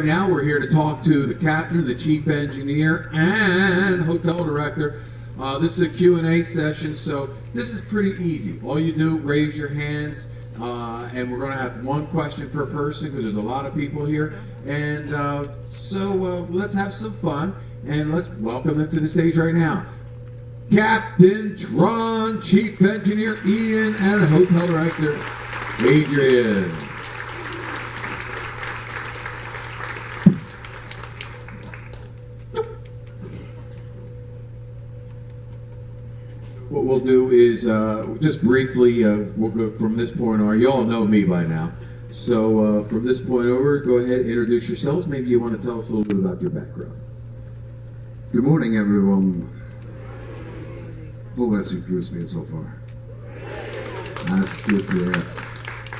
Now we're here to talk to the captain, the chief engineer, and hotel director. This is a Q&A session, so this is pretty easy. All you do, raise your hands, and we're going to have one question per person because there's a lot of people here. And so let's have some fun, and let's welcome them to the stage right now. Captain Tron, chief engineer Ian, and hotel director Adrian. What we'll do is just briefly, we'll go from this point on. You all know me by now. So from this point over, go ahead and introduce yourselves. Maybe you want to tell us a little bit about your background. Good morning, everyone. How has your cruise been so far? That's good to hear.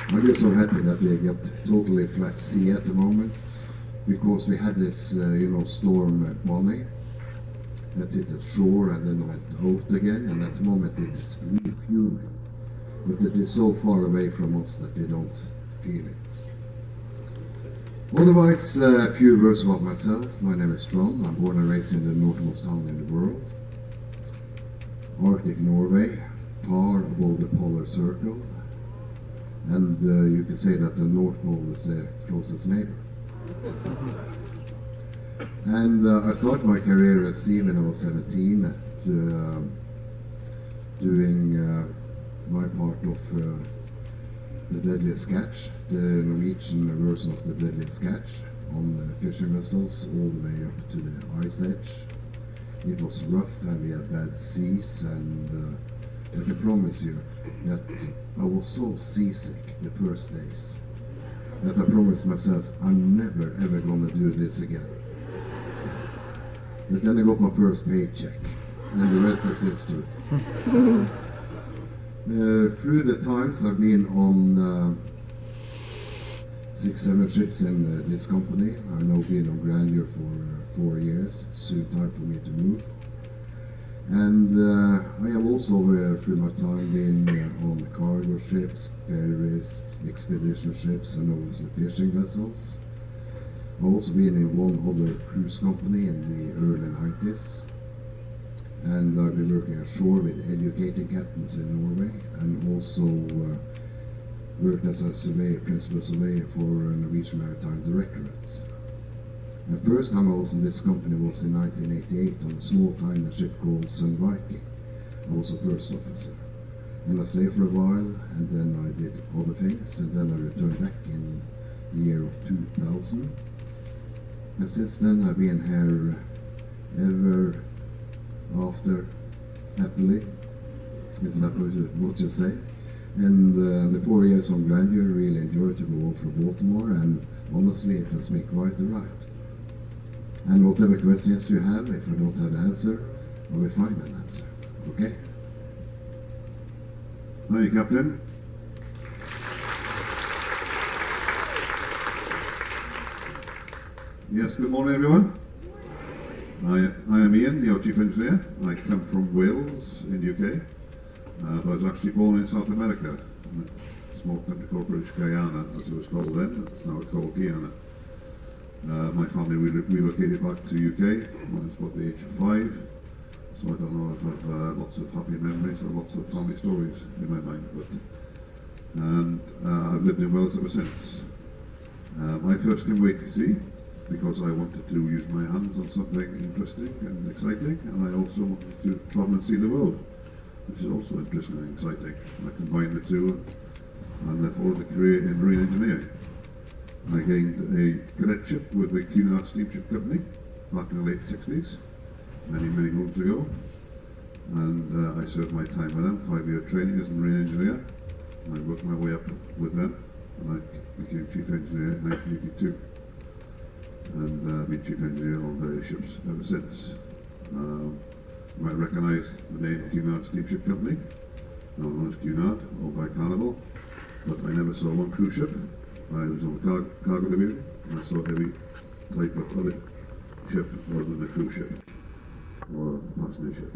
I'm just so happy that we get totally flat sea at the moment, because we had this, storm Bonnie that hit the shore and then went out again, and at the moment it is refueling. But it is so far away from us that we don't feel it. Otherwise, a few words about myself. My name is Tron. I'm born and raised in the northernmost town in the world, Arctic Norway, far above the polar circle, and you can say that the North Pole is the closest neighbor. And I started my career as sea when I was 17, doing my part of the Deadliest Catch, the Norwegian version of the Deadliest Catch, on fishing vessels all the way up to the ice edge. It was rough and we had bad seas, and I can promise you that I was so seasick the first days that I promised myself I'm never ever gonna do this again. But then I got my first paycheck, and the rest is history. Through the times I've been on 6-7 ships in this company. I've now been on Grandeur for 4 years, soon time for me to move. And I have also, through my time, been on cargo ships, ferries, expedition ships, and obviously fishing vessels. I've also been in one other cruise company in the early 90s. And I've been working ashore with educating captains in Norway, and also worked as a surveyor, principal surveyor for Norwegian Maritime Directorate. The first time I was in this company was in 1988 on a small tiny ship called Sun Viking. I was a first officer. And I stayed for a while, and then I did other things, and then I returned back in the year of 2000. And since then I've been here ever after, happily. Isn't that what you say? And the 4 years on Grandeur, really enjoyed to go over Baltimore, and honestly it has been quite a ride. And whatever questions you have, if I don't have the answer, I will find an answer. Okay? Hi, Captain. Yes, good morning, everyone. I am Ian, your chief engineer. I come from Wales in the UK, but I was actually born in South America, in a small country called British Guyana, as it was called then. It's now called Guyana. My family relocated back to UK when I was about the age of 5, so I don't know if I've lots of happy memories or lots of family stories in my mind, and I've lived in Wales ever since. I first came away to sea because I wanted to use my hands on something interesting and exciting, and I also wanted to travel and see the world, which is also interesting and exciting. And I combined the two, and I followed a career in marine engineering. I gained a cadetship with the Cunard Steamship Company back in the late 60s, many moons ago, and I served my time with them, 5-year training as a marine engineer, and I worked my way up with them, and I became chief engineer in 1982. And I've been chief engineer on various ships ever since. You might recognise the name Cunard Steamship Company, now known as Cunard, owned by Carnival, but I never saw one cruise ship. I was on the cargo division, and I saw every type of other ship other than a cruise ship or a passenger ship.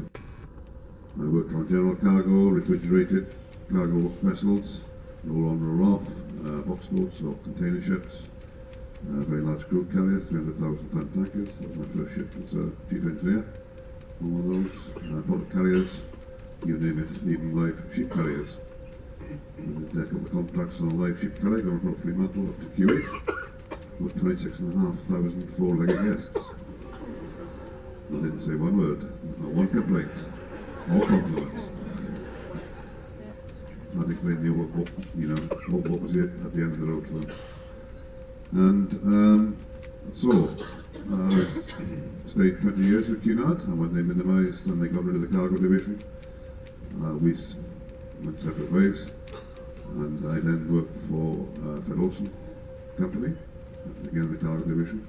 I worked on general cargo, refrigerated cargo vessels, roll on, roll off, box boats or container ships, very large crude carriers, 300,000 ton tankers. That was my first ship as a chief engineer on one of those. Product carriers, you name it, even live ship carriers. I did a couple of contracts on a live ship carrier going from Fremantle up to Kuwait with 26,500 four-legged guests. I didn't say one word, not one complaint, all compliments. I think they knew what was it at the end of the road for them. And so, I stayed 20 years with Cunard, and when they minimised and they got rid of the cargo division, we went separate ways. And I then worked for Fred Olsen Company, again in the cargo division.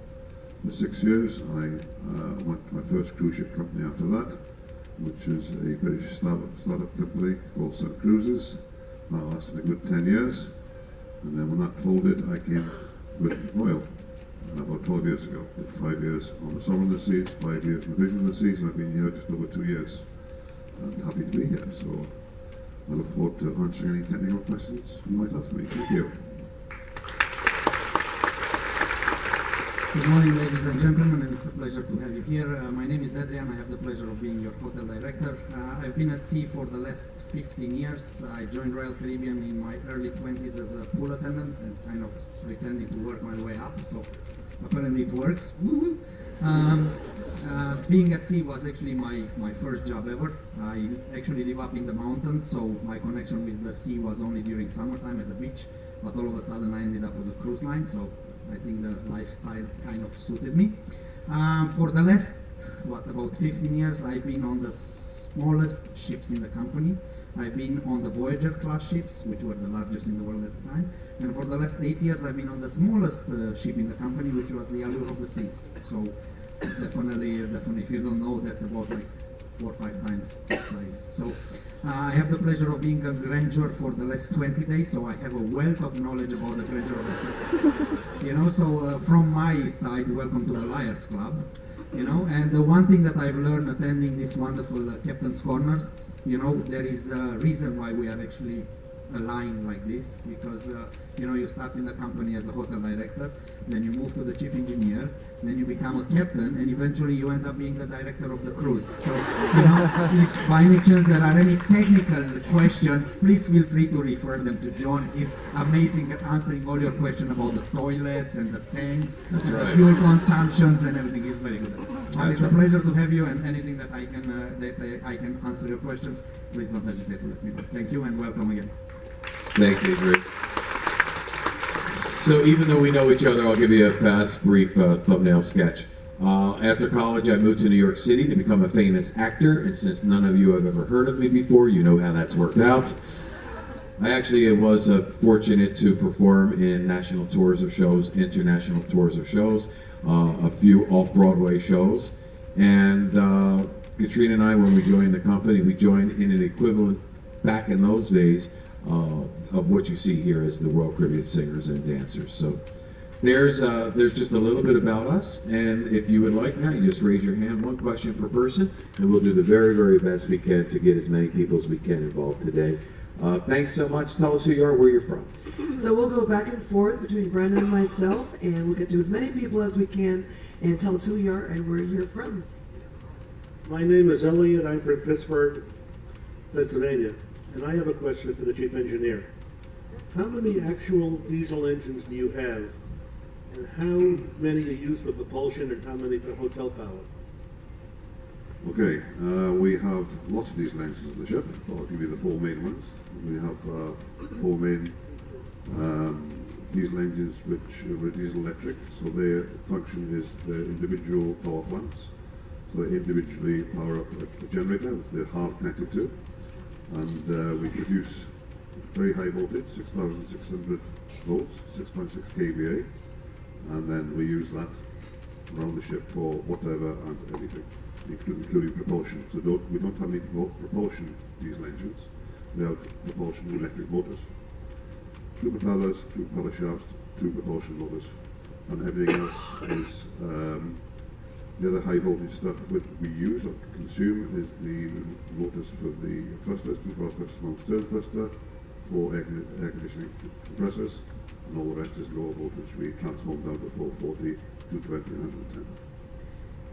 For 6 years, I went to my first cruise ship company after that, which is a British startup company called Sun Cruises. That lasted a good 10 years. And then when that folded, I came with Royal about 12 years ago. Did 5 years on the Sovereign of the Seas, 5 years on the Vision of the Seas, and I've been here just over 2 years. And happy to be here. So I look forward to answering any technical questions you might have for me. Thank you. Good morning, ladies and gentlemen, and it's a pleasure to have you here. My name is Adrian. I have the pleasure of being your hotel director. I've been at sea for the last 15 years. I joined Royal Caribbean in my early 20s as a pool attendant and kind of pretending to work my way up, so apparently it works. Woo-hoo. Being at sea was actually my first job ever. I actually live up in the mountains, so my connection with the sea was only during summertime at the beach, but all of a sudden I ended up with a cruise line, so I think the lifestyle kind of suited me. For the last, about 15 years, I've been on the smallest ships in the company. I've been on the Voyager class ships, which were the largest in the world at the time. And for the last 8 years, I've been on the smallest ship in the company, which was the Allure of the Seas. So definitely, if you don't know, that's about like 4 or 5 times the size. So I have the pleasure of being a Grandeur for the last 20 days, so I have a wealth of knowledge about the Grandeur of the Sea. So from my side, welcome to the Liars Club. And the one thing that I've learned attending these wonderful Captain's Corners, there is a reason why we are actually aligned like this, because you start in the company as a hotel director, then you move to the chief engineer, then you become a captain, and eventually you end up being the director of the cruise. So, if by any chance there are any technical questions, please feel free to refer them to John. He's amazing at answering all your questions about the toilets and the tanks, and the fuel consumptions and everything. He's very good at it. But it's a pleasure to have you, and anything that I can answer your questions, please don't hesitate to let me know. Thank you and welcome again. Thanks, Adrian. So even though we know each other, I'll give you a fast, brief thumbnail sketch. After college, I moved to New York City to become a famous actor, and since none of you have ever heard of me before, you know how that's worked out. I actually was fortunate to perform in national tours of shows, international tours of shows, a few off-Broadway shows, and Katrina and I, when we joined the company, we joined in an equivalent back in those days of what you see here as the Royal Caribbean Singers and Dancers. So there's just a little bit about us, and if you would like now, you just raise your hand, 1 question per person, and we'll do the very, very best we can to get as many people as we can involved today. Thanks so much. Tell us who you are, where you're from. So we'll go back and forth between Brandon and myself, and we'll get to as many people as we can, and tell us who you are and where you're from. My name is Elliot. I'm from Pittsburgh, Pennsylvania, and I have a question for the chief engineer. How many actual diesel engines do you have, and how many are used for propulsion, and how many for hotel power? Okay, we have lots of diesel engines on the ship. I'll give you the 4 main ones. We have 4 main diesel engines which are diesel electric, so their function is the individual power plants. So they individually power up a generator, which they're hard connected to, and we produce very high voltage, 6,600 volts, 6.6 kVA, and then we use that around the ship for whatever and everything, including propulsion. So we don't have any propulsion diesel engines. We have propulsion electric motors, 2 propellers, 2 propeller shafts, 2 propulsion motors, and everything else is the other high voltage stuff which we use or consume is the motors for the thrusters, 2 power thruster, long stern thruster, 4 air conditioning compressors, and all the rest is lower voltage. We transform down to 440, 220, and 110.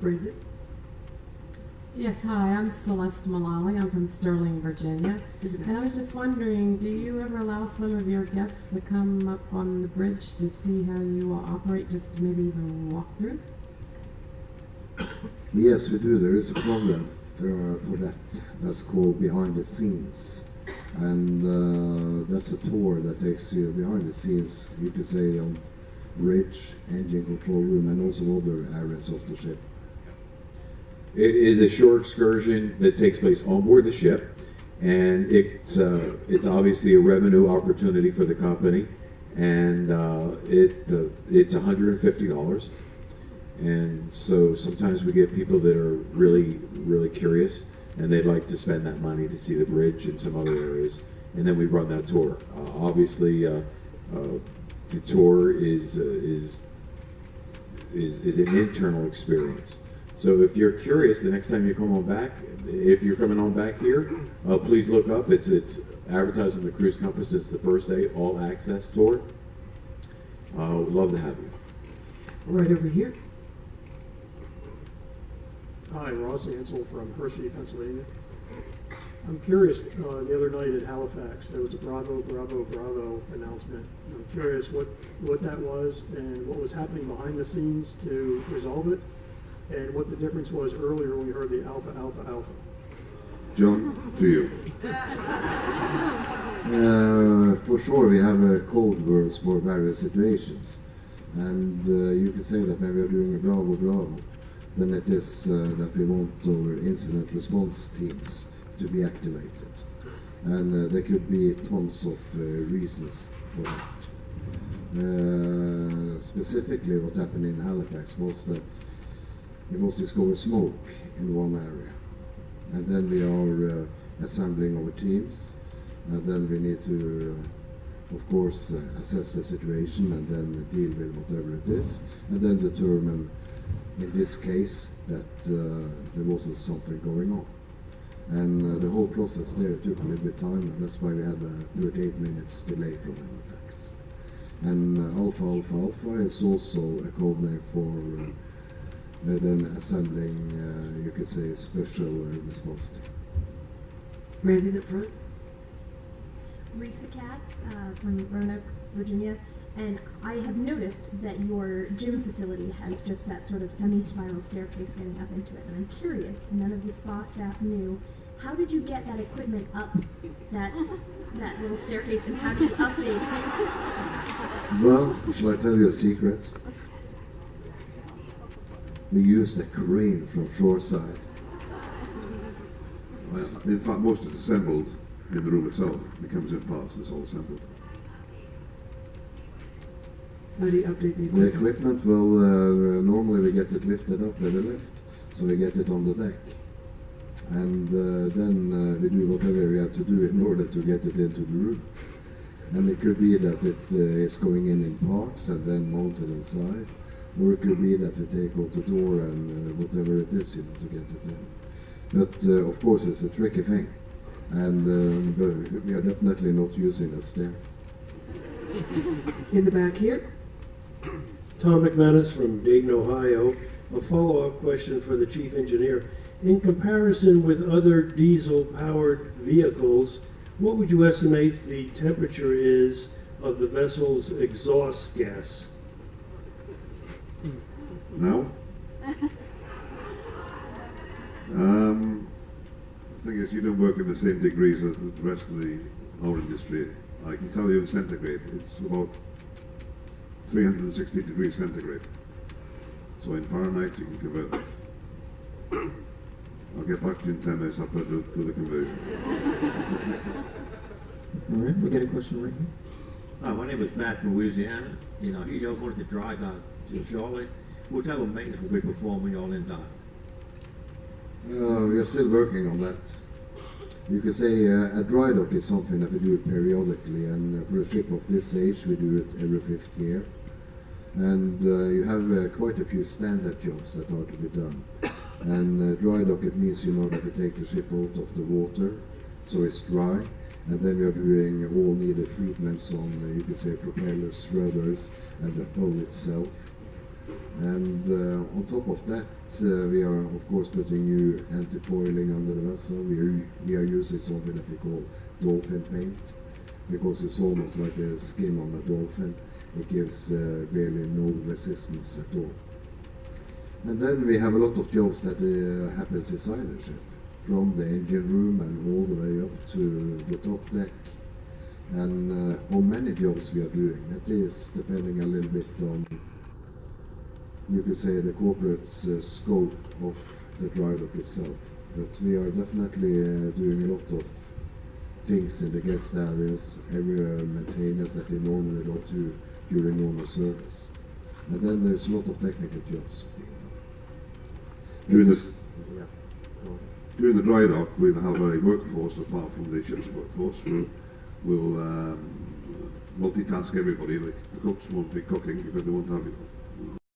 Brandon? Yes, hi, I'm Celeste Mullally. I'm from Sterling, Virginia. And I was just wondering, do you ever allow some of your guests to come up on the bridge to see how you operate, just to maybe even walk through? Yes, we do. There is a program for that. That's called Behind the Scenes. And that's a tour that takes you behind the scenes, you could say, on bridge, engine control room, and also other areas of the ship. It is a short excursion that takes place on board the ship, and it's obviously a revenue opportunity for the company, and it's $150. And so sometimes we get people that are really curious, and they'd like to spend that money to see the bridge and some other areas, and then we run that tour. Obviously, the tour is an internal experience. So if you're curious, the next time you come on back, if you're coming on back here, please look up. It's advertised on the Cruise Compass. It's the first day all access tour. We'd love to have you. Right over here. Hi, Ross Ansel from Hershey, Pennsylvania. I'm curious, the other night at Halifax, there was a Bravo, Bravo, Bravo announcement. I'm curious what that was and what was happening behind the scenes to resolve it, and what the difference was earlier when we heard the Alpha, Alpha, Alpha. John, to you. For sure, we have code words for various situations. And you can say that when we are doing a Bravo, Bravo, then it is that we want our incident response teams to be activated. And there could be tons of reasons for that. Specifically, what happened in Halifax was that it was discovered smoke in one area. And then we are assembling our teams, and then we need to, of course, assess the situation and then deal with whatever it is, and then determine, in this case, that there wasn't something going on. And the whole process there took a little bit of time, and that's why we had a 38 minutes delay from Halifax. And Alpha Alpha Alpha is also a code name for then assembling, you could say, a special response team. Brandon up front. Risa Katz from Roanoke, Virginia, and I have noticed that your gym facility has just that sort of semi-spiral staircase getting up into it, and I'm curious, and none of the spa staff knew, how did you get that equipment up that little staircase, and how do you update it? Well, shall I tell you a secret? We used a crane from shoreside. In fact, most is assembled in the room itself. It comes in parts, it's all assembled. How do you update the The equipment? equipment, well, normally we get it lifted up with a lift, so we get it on the deck. And then we do whatever we have to do in order to get it into the room. And it could be that it is going in parts and then mounted inside, or it could be that we take out the door and whatever it is, to get it in. But of course, it's a tricky thing, and but we are definitely not using a stair. In the back here. Tom McManus from Dayton, Ohio. A follow-up question for the chief engineer. In comparison with other diesel-powered vehicles, what would you estimate the temperature is of the vessel's exhaust gas? Now? The thing is, you don't work in the same degrees as the rest of our industry. I can tell you in centigrade, it's about 360 degrees centigrade. So in Fahrenheit, you can convert that. I'll get back to you in 10 minutes after I do the conversion. All right, we got a question right here. Hi, my name is Matt from Louisiana. He just wanted to dry dock to Charlotte. What type of maintenance will be performed when y'all in dock? We are still working on that. You could say a dry dock is something that we do periodically, and for a ship of this age, we do it every 5th year. And you have quite a few standard jobs that are to be done. And dry dock, it means that we take the ship out of the water, so it's dry, And then we are doing all needed treatments on, you could say, propellers, rudders, and the hull itself. And on top of that, we are of course putting new anti-foiling under the vessel. We are using something that we call dolphin paint, because it's almost like a skin on a dolphin. It gives really no resistance at all. And then we have a lot of jobs that happens inside the ship, from the engine room and all the way up to the top deck. And how many jobs we are doing, that is depending a little bit on, you could say, the corporate's scope of the dry dock itself. But we are definitely doing a lot of things in the guest areas, every maintenance that we normally go to during normal service. And then there's a lot of technical jobs being done. During the dry dock, we'll have a workforce apart from the ship's workforce. We'll multitask everybody. The cooks won't be cooking because they won't have